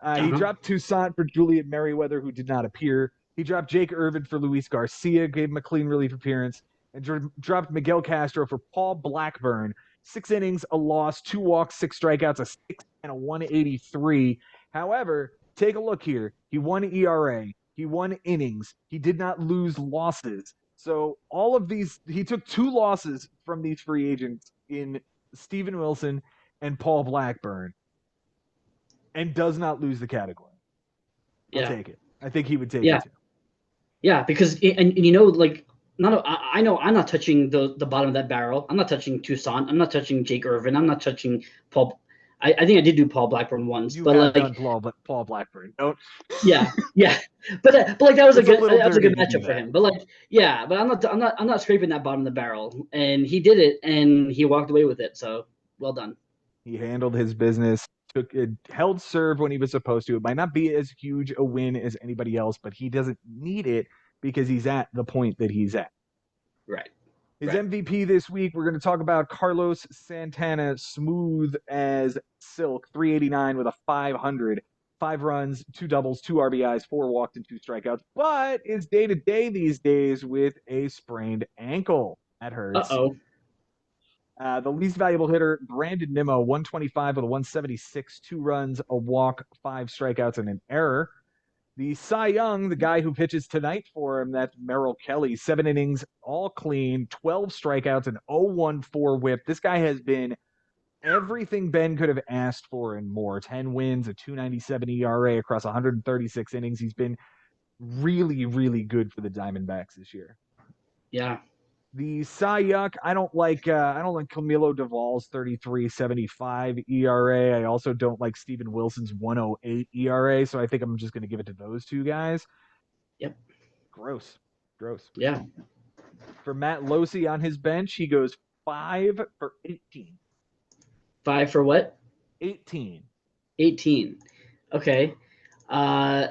He Uh-huh. dropped Toussaint for Julian Merriweather, who did not appear. He dropped Jake Irvin for Luis Garcia, gave him a clean relief appearance, and dropped Miguel Castro for Paul Blackburn. 6 innings, a loss, 2 walks, 6 strikeouts, a 6 and a 183. However, take a look here. He won ERA. He won innings. He did not lose losses. So all of these, he took 2 losses from these free agents in Steven Wilson and Paul Blackburn and does not lose the category. I'll Yeah. take it. I think he would take Yeah. it too. Yeah. Because and you know like not I know I'm not touching the bottom of that barrel. I'm not touching Toussaint. I'm not touching Jake Irvin. I'm not touching Paul. I think I did do Paul Blackburn once, You but have like done Paul Blackburn. Don't. yeah, yeah, but like It's a little that was a dirty good to do matchup for that. him. But like yeah, but I'm not scraping that bottom of the barrel, and he did it, and he walked away with it. So well done. He handled his business, took it, held serve when he was supposed to. It might not be as huge a win as anybody else, but he doesn't need it because he's at the point that he's at. Right, His right. MVP this week, we're going to talk about Carlos Santana, smooth as silk, 389 with a 500, 5 runs, 2 doubles, 2 RBIs, 4 walks, and 2 strikeouts, but is day to day these days with a sprained ankle. That hurts. Uh-oh. The least valuable hitter, Brandon Nimmo, 125 with a 176, 2 runs, a walk, 5 strikeouts, and an error. The Cy Young, the guy who pitches tonight for him, that's Merrill Kelly. 7 innings, all clean, 12 strikeouts, an 0-1-4 whip. This guy has been everything Ben could have asked for and more. 10 wins, a 297 ERA across 136 innings. He's been really, really good for the Diamondbacks this year. Yeah. The Cy Young, I don't like Camilo Duvall's 33.75 ERA. I also don't like Steven Wilson's 108 ERA, so I think I'm just going to give it to those 2 guys. Yep. Gross. Gross. Yeah. For Matt Loosee on his bench, he goes 5 for 18. 5 for what? 18. 18. Okay. Uh,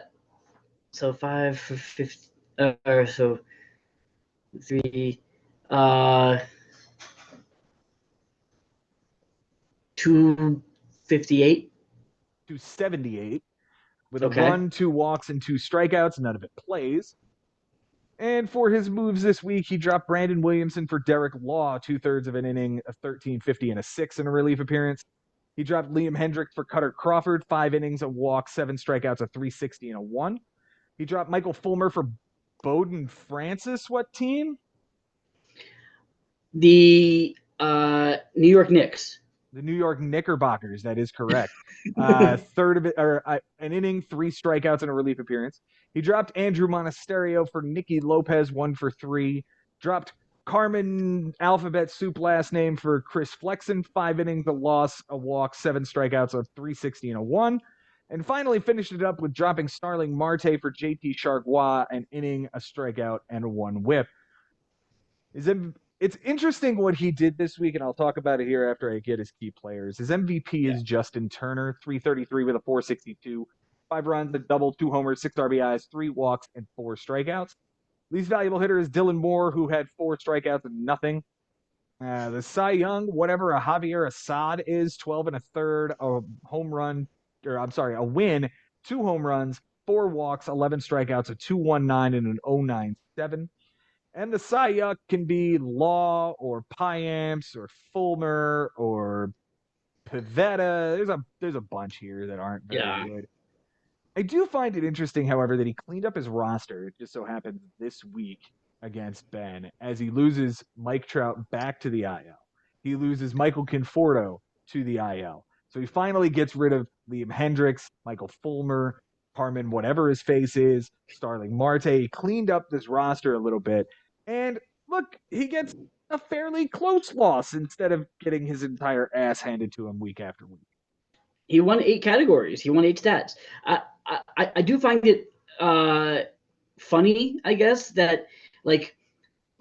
so 5 for 50. So 3. 258. 278 with a Okay. run, 2 walks, and 2 strikeouts. None of it plays. And for his moves this week, he dropped Brandon Williamson for Derek Law, 2/3 of an inning, a 13.50 and a 6 in a relief appearance. He dropped Liam Hendriks for Cutter Crawford, 5 innings, a walk, 7 strikeouts, a 360 and a 1. He dropped Michael Fulmer for Bowden Francis. What team? The New York Knicks. The New York Knickerbockers. That is correct. Third of it, or an inning, 3 strikeouts, and a relief appearance. He dropped Andrew Monasterio for Nicky Lopez, 1 for 3. Dropped Carmen Alphabet Soup last name for Chris Flexen, 5 innings, a loss, a walk, 7 strikeouts, of 360 and a 1. And finally finished it up with dropping Starling Marte for JT Chargois, an inning, a strikeout, and a 1 whip. It's interesting what he did this week, and I'll talk about it here after I get his key players. His MVP is Justin Turner, 333 with a 462, 5 runs, a double, 2 homers, 6 RBIs, 3 walks, and 4 strikeouts. Least valuable hitter is Dylan Moore, who had 4 strikeouts and nothing. The Cy Young, whatever a Javier Assad is, 12 and a third, a home run, or I'm sorry, a win, 2 home runs, 4 walks, 11 strikeouts, a 219 and an 097. And the Cy Young can be Law or Piamps or Fulmer or Pivetta. There's a bunch here that aren't very Yeah. good. I do find it interesting, however, that he cleaned up his roster. It just so happens this week against Ben, as he loses Mike Trout back to the IL. He loses Michael Conforto to the IL. So he finally gets rid of Liam Hendricks, Michael Fulmer, Harmon, whatever his face is, Starling Marte. He cleaned up this roster a little bit. And look, he gets a fairly close loss instead of getting his entire ass handed to him week after week. He won 8 categories. He won 8 stats. I do find it funny, I guess, that like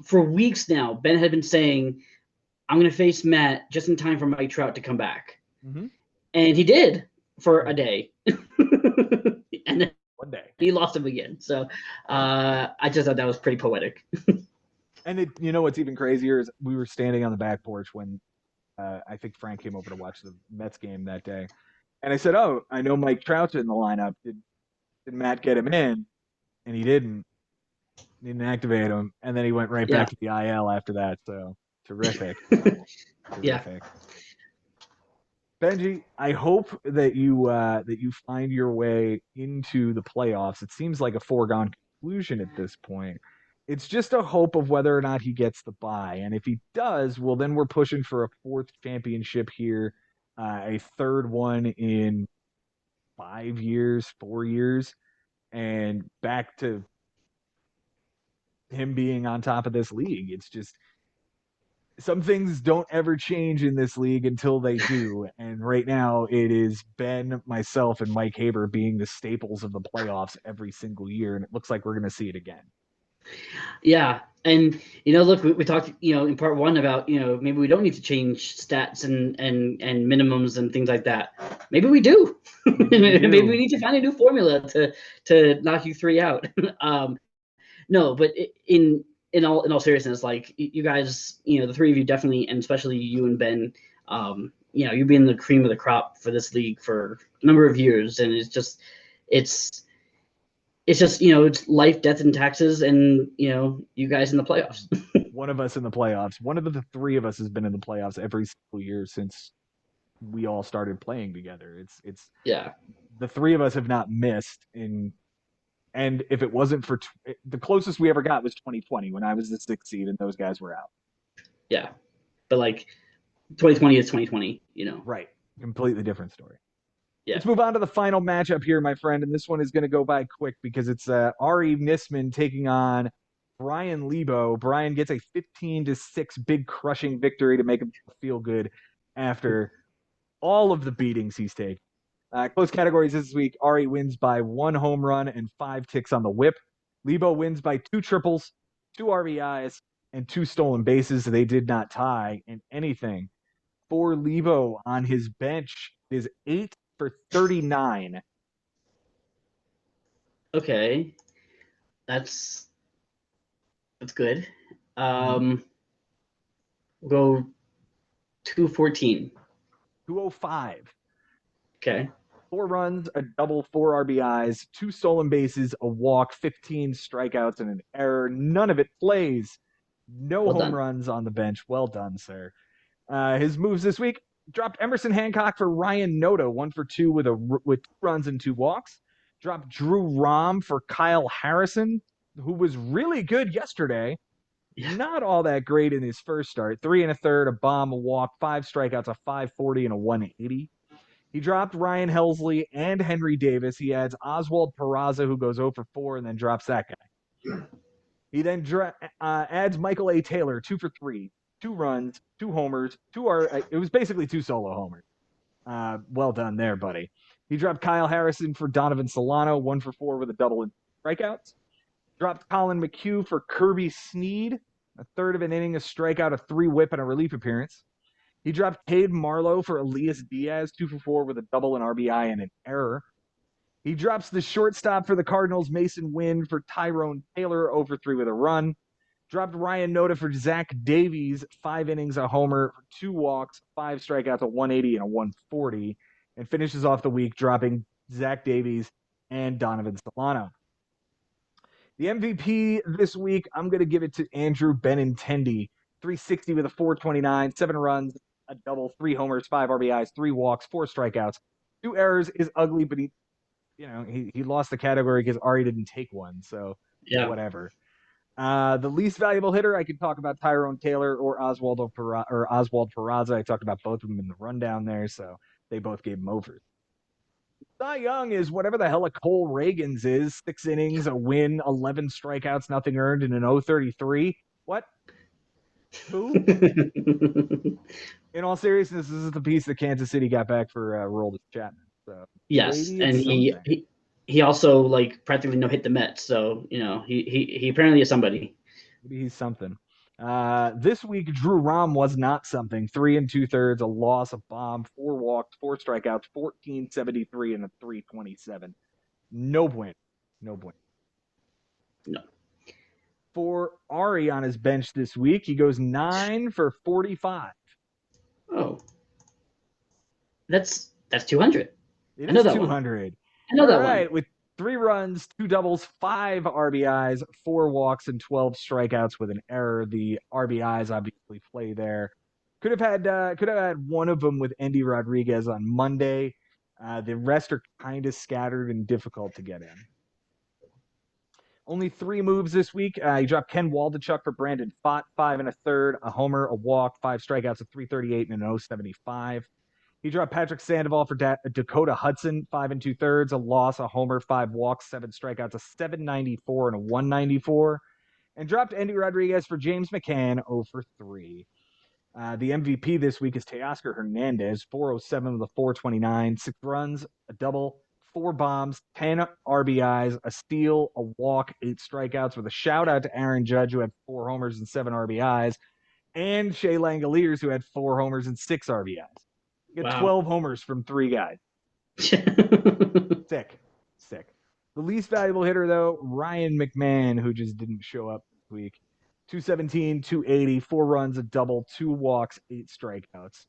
for weeks now, Ben had been saying, I'm going to face Matt just in time for Mike Trout to come back. Mm-hmm. And he did for a day. And then One day he lost him again. So I just thought that was pretty poetic. And you know what's even crazier is we were standing on the back porch when I think Frank came over to watch the Mets game that day. And I said, "Oh, I know Mike Trout's in the lineup. Did Matt get him in?" And he didn't. He didn't activate him. And then he went right back to the IL after that. So terrific. Yeah. Benji, I hope that you find your way into the playoffs. It seems like a foregone conclusion at this point. It's just a hope of whether or not he gets the bye. And if he does, well, then we're pushing for a 4th championship here, a 3rd one in 5 years, 4 years, and back to him being on top of this league. It's just some things don't ever change in this league until they do. And right now it is Ben, myself, and Mike Haber being the staples of the playoffs every single year. And it looks like we're going to see it again. Yeah. And, look, we talked, in part 1 about, maybe we don't need to change stats and minimums and things like that. Maybe we do. Maybe we need to find a new formula to knock you 3 out. No, but in all seriousness, like you guys, the 3 of you definitely, and especially you and Ben, you've been the cream of the crop for this league for a number of years. And it's just, it's it's life, death, and taxes, and you guys in the playoffs. One of us in the playoffs. One of the 3 of us has been in the playoffs every single year since we all started playing together. It's the 3 of us have not missed in. And if it wasn't for the closest we ever got was 2020 when I was the 6th seed and those guys were out. Yeah, but like 2020 is 2020, Right, completely different story. Yeah. Let's move on to the final matchup here, my friend. And this one is going to go by quick because it's Ari Nisman taking on Bryan Lebo. Bryan gets a 15-6 big crushing victory to make him feel good after all of the beatings he's taken. Close categories this week. Ari wins by 1 home run and 5 ticks on the whip. Lebo wins by 2 triples, 2 RBIs, and 2 stolen bases. They did not tie in anything. For Lebo on his bench is 8 for 39. Okay. That's good. We'll go 214. 205. Okay. 4 runs, a double, 4 RBIs, 2 stolen bases, a walk, 15 strikeouts, and an error. None of it plays. No home runs on the bench. Well done, sir. His moves this week: dropped Emerson Hancock for Ryan Noda, 1 for 2 with 2 runs and 2 walks. Dropped Drew Rom for Kyle Harrison, who was really good yesterday. Yeah. Not all that great in his first start. 3 1/3, a bomb, a walk, 5 strikeouts, a 540, and a 180. He dropped Ryan Helsley and Henry Davis. He adds Oswald Peraza, who goes 0 for 4, and then drops that guy. He then adds Michael A. Taylor, 2 for 3, 2 runs, 2 homers, it was basically 2 solo homers. Well done there, buddy. He dropped Kyle Harrison for Donovan Solano, 1 for 4 with a double and strikeouts. Dropped Colin McHugh for Kirby Sneed, a third of an inning, a strikeout, a 3 whip, and a relief appearance. He dropped Cade Marlowe for Elias Diaz, 2 for 4 with a double, an RBI, and an error. He drops the shortstop for the Cardinals, Mason Wynn, for Tyrone Taylor, 0 for 3 with a run. Dropped Ryan Noda for Zach Davies, 5 innings, a homer, 2 walks, 5 strikeouts, a 180, and a 140. And finishes off the week dropping Zach Davies and Donovan Solano. The MVP this week, I'm going to give it to Andrew Benintendi. 360 with a 429, 7 runs, a double, 3 homers, 5 RBIs, 3 walks, 4 strikeouts, 2 errors is ugly, but he lost the category because Ari didn't take one, so Yeah. whatever. The least valuable hitter, I could talk about Tyrone Taylor or Oswald Peraza. I talked about both of them in the rundown there, so they both gave him overs. Cy Young is whatever the hell a Cole Reagans is. 6 innings, a win, 11 strikeouts, nothing earned, and an 0.33. What? Who? In all seriousness, this is the piece that Kansas City got back for Roldis Chapman. So Yes, maybe and it's something. he also like practically no hit the Mets, so he apparently is somebody. Maybe he's something. This week, Drew Rom was not something. 3 2/3, a loss, a bomb, 4 walks, 4 strikeouts, 1473, and a 327. No bueno. No bueno. No. For Ari on his bench this week, he goes 9 for 45. Oh, that's 200. It I know is that one. 200. I know All that right, one. with 3 runs, 2 doubles, 5 RBIs, 4 walks, and 12 strikeouts with an error. The RBIs obviously play there. Could have had one of them with Endy Rodriguez on Monday. The rest are kind of scattered and difficult to get in. Only 3 moves this week. He dropped Ken Waldichuk for Brandon Pfaadt, 5 1/3, a homer, a walk, 5 strikeouts, a 338, and an 0.75. He dropped Patrick Sandoval for Dakota Hudson, 5 2/3, a loss, a homer, 5 walks, 7 strikeouts, a 794, and a 194. And dropped Endy Rodriguez for James McCann, 0 for 3. The MVP this week is Teoscar Hernandez, 407 with a 429, 6 runs, a double, 4 bombs, 10 RBIs, a steal, a walk, 8 strikeouts, with a shout out to Aaron Judge, who had 4 homers and 7 RBIs, and Shea Langoliers, who had 4 homers and 6 RBIs. You get Wow. 12 homers from 3 guys. Sick. Sick. The least valuable hitter, though, Ryan McMahon, who just didn't show up this week. 217, 280, 4 runs, a double, 2 walks, 8 strikeouts.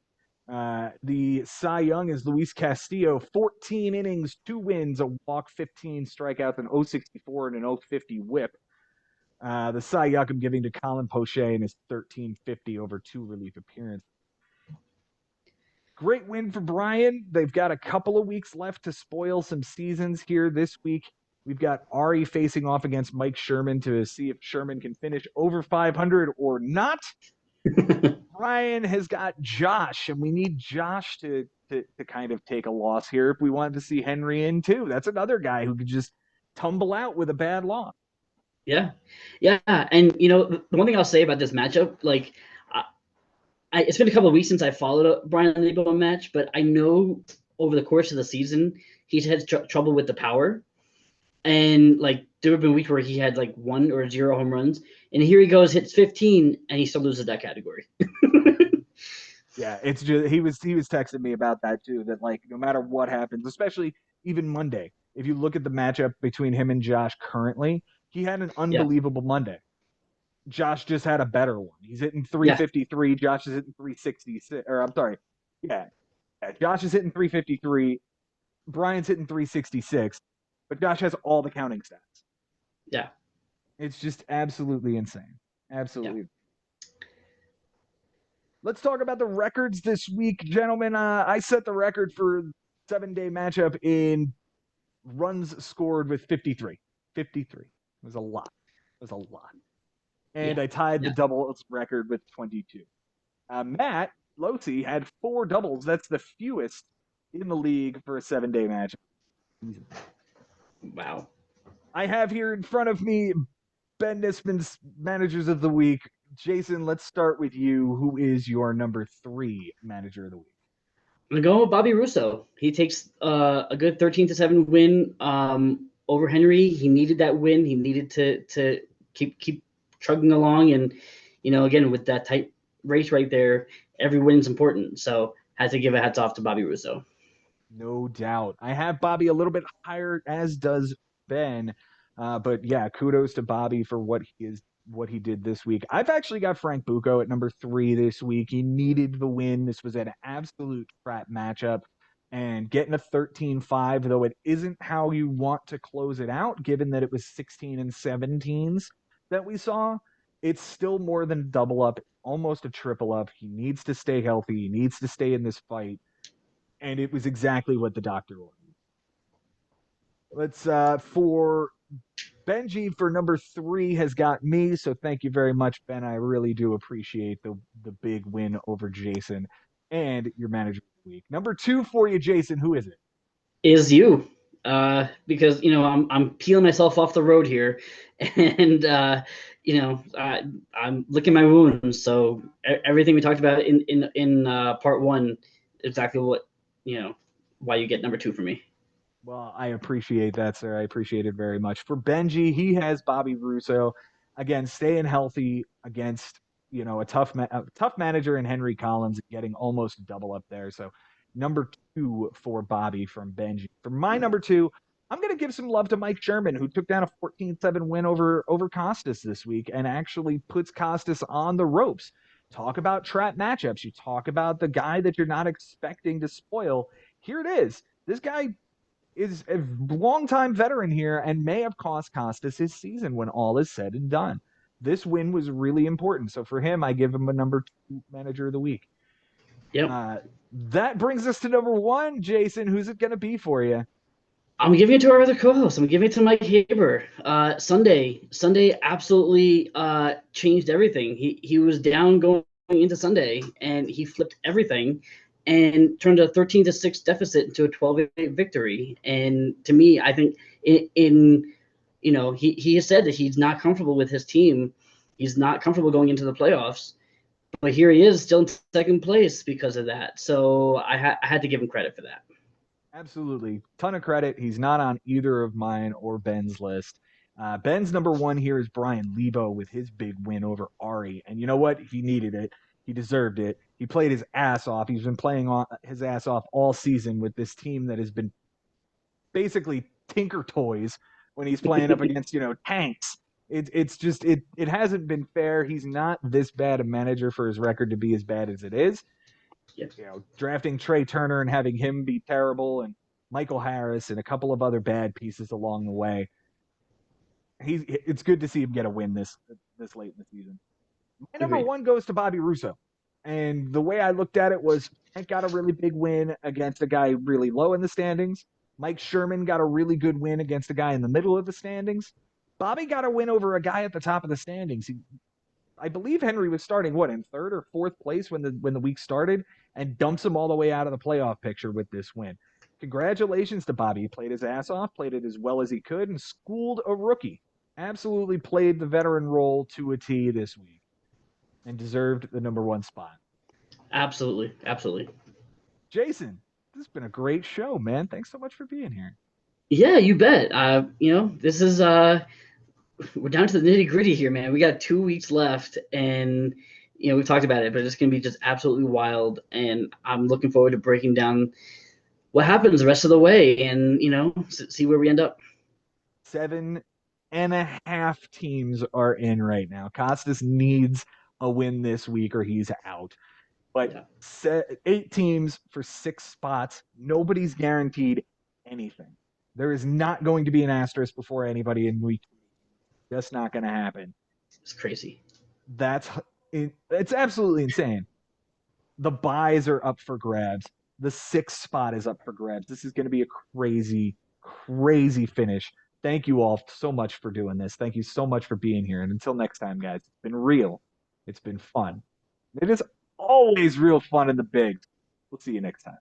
The Cy Young is Luis Castillo, 14 innings, 2 wins, a walk, 15 strikeouts, an 064 and an 050 whip. The Cy Young I'm giving to Colin Poche in his 1350 over 2 relief appearances. Great win for Bryan. They've got a couple of weeks left to spoil some seasons here this week. We've got Ari facing off against Mike Sherman to see if Sherman can finish over 500 or not. Bryan has got Josh, and we need Josh to kind of take a loss here if we want to see Henry in too. That's another guy who could just tumble out with a bad loss. Yeah. And the one thing I'll say about this matchup, like, it's been a couple of weeks since I followed a Bryan Lebo match, but I know over the course of the season he's had trouble with the power, and like there have been weeks where he had like 1 or 0 home runs, and here he goes, hits 15, and he still loses that category. Yeah, it's just he was texting me about that too. That like no matter what happens, especially even Monday, if you look at the matchup between him and Josh currently, he had an Yeah. unbelievable Monday. Josh just had a better one. He's hitting Yeah. 353. Josh is hitting 366. Or I'm sorry, yeah, Josh is hitting 353. Bryan's hitting 366, but Josh has all the counting stats. Yeah. It's just absolutely insane. Absolutely. Let's talk about the records this week, gentlemen. I set the record for 7-day matchup in runs scored with 53. 53. It was a lot. It was a lot. And Yeah, I tied the yeah. doubles record with 22. Matt Loosee had 4 doubles. That's the fewest in the league for a 7-day match. Wow. I have here in front of me Ben Nisman's managers of the week. Jason, let's start with you. Who is your number 3 manager of the week? I'm going with Bobby Russo. He takes a good 13-7 win over Henry. He needed that win. He needed to keep chugging along, and again with that tight race right there, every win's important. So had to give a hats off to Bobby Russo. No doubt. I have Bobby a little bit higher, as does Ben. But yeah, kudos to Bobby for what he did this week. I've actually got Frank Bucco at number 3 this week. He needed the win. This was an absolute trap matchup. And getting a 13-5, though it isn't how you want to close it out, given that it was 16 and 17s that we saw, it's still more than double up, almost a triple up. He needs to stay healthy. He needs to stay in this fight, and it was exactly what the doctor ordered. Let's for Benji for number 3 has got me, so thank you very much, Ben. I really do appreciate the big win over Jason and your manager of the week. Number 2 for you, Jason. Who is it? Is you. Because I'm peeling myself off the road here, and I'm licking my wounds. So everything we talked about in part one, exactly what why you get number 2 for me. Well, I appreciate that, sir. I appreciate it very much. For Benji, he has Bobby Russo. Again, staying healthy against, a tough manager in Henry Collins, getting almost double up there. So number 2 for Bobby from Benji. For my number 2, I'm going to give some love to Mike Sherman, who took down a 14-7 win over Kostas this week and actually puts Kostas on the ropes. Talk about trap matchups. You talk about the guy that you're not expecting to spoil. Here it is. This guy is a longtime veteran here and may have cost Kostas his season when all is said and done. This win was really important. So for him, I give him a number 2 manager of the week. Yep. Uh, that brings us to number 1, Jason. Who's it going to be for you? I'm giving it to our other co-host. I'm giving it to Mike Haber. Sunday absolutely changed everything. He was down going into Sunday, and he flipped everything and turned a 13-6 deficit into a 12-8 victory. And to me, I think he has said that he's not comfortable with his team. He's not comfortable going into the playoffs, but here he is still in second place because of that. So I had to give him credit for that. Absolutely. Ton of credit. He's not on either of mine or Ben's list. Ben's number 1 here is Bryan Lebo with his big win over Ari. And you know what? He needed it. He deserved it. He played his ass off. He's been playing his ass off all season with this team that has been basically tinker toys when he's playing up against, tanks. It hasn't been fair. He's not this bad a manager for his record to be as bad as it is. Yep. Drafting Trey Turner and having him be terrible, and Michael Harris and a couple of other bad pieces along the way. It's good to see him get a win this late in the season. My number Agreed. 1 goes to Bobby Russo. And the way I looked at it was Hank got a really big win against a guy really low in the standings. Mike Sherman got a really good win against a guy in the middle of the standings. Bobby got a win over a guy at the top of the standings. I believe Henry was starting in 3rd or 4th place when the week started, and dumps him all the way out of the playoff picture with this win. Congratulations to Bobby. He played his ass off, played it as well as he could, and schooled a rookie. Absolutely played the veteran role to a T this week and deserved the number 1 spot. Absolutely. Jason, this has been a great show, man. Thanks so much for being here. Yeah, you bet. This is we're down to the nitty gritty here, man. We got 2 weeks left, and we've talked about it, but it's gonna be just absolutely wild. And I'm looking forward to breaking down what happens the rest of the way, and see where we end up. 7.5 teams are in right now. Kostas needs a win this week or he's out. But Yeah. 8 teams for 6 spots. Nobody's guaranteed anything. There is not going to be an asterisk before anybody in week 2. Just not going to happen. It's crazy. It's absolutely insane. The buys are up for grabs. The 6th spot is up for grabs. This is going to be a crazy, crazy finish. Thank you all so much for doing this. Thank you so much for being here. And until next time, guys, it's been real. It's been fun. It is always real fun in the bigs. We'll see you next time.